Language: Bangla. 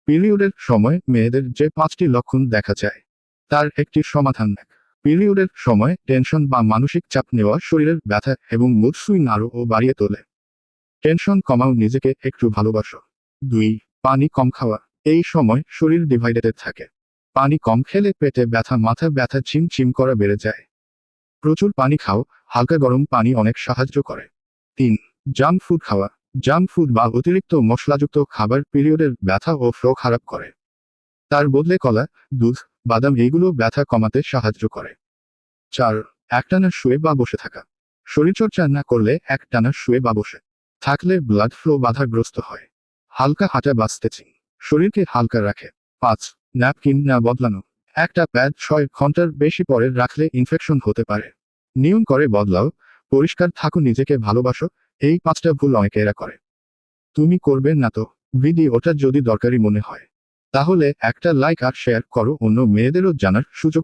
পিরিয়ডের সময় মেয়েদের যে 5টি লক্ষণ দেখা যায় তার একটি সমাধান। পিরিয়ডের সময় টেনশন বা মানসিক চাপ নেওয়া শরীরের ব্যথা এবং মুড সুইং আরও বাড়িয়ে তোলে। টেনশন কমাও, নিজেকে একটু ভালোবাসো। 2. পানি কম খাওয়া। এই সময় শরীর ডিভাইডেড থাকে। পানি কম খেলে পেটে ব্যথা, মাথা ব্যথা, ঝিমঝিম করা বেড়ে যায়। প্রচুর পানি খাও, হালকা গরম পানি অনেক সাহায্য করে। 3. জাঙ্ক ফুড খাওয়া। জাঙ্ক ফুড বা অতিরিক্ত মশলাযুক্ত খাবার পিরিয়ডের ব্যথা ও ফ্লো খারাপ করে। তার বদলে কলা, দুধ, বাদাম এইগুলো ব্যথা কমাতে সাহায্য করে। 4. একটানা শুয়ে বা বসে থাকা। শরীরচর্চা না করলে একটানা শুয়ে বা বসে থাকলে ব্লাড ফ্লো বাধাগ্রস্ত হয়। হালকা হাঁটা বা স্ট্রেচিং শরীরকে হালকা রাখে। 5. ন্যাপকিন না বদলানো। একটা প্যাড 6 ঘন্টার বেশি পরে রাখলে ইনফেকশন হতে পারে। নিয়ম করে বদলাও, পরিষ্কার থাকো, নিজেকে ভালোবাসো। এই 5টা ভুল অনেকেরা করে। তুমি করবে না তো? ভিডিওটা যদি দরকারি মনে হয় তাহলে একটা লাইক আর শেয়ার করো, অন্য মেয়েদেরও জানার সুযোগ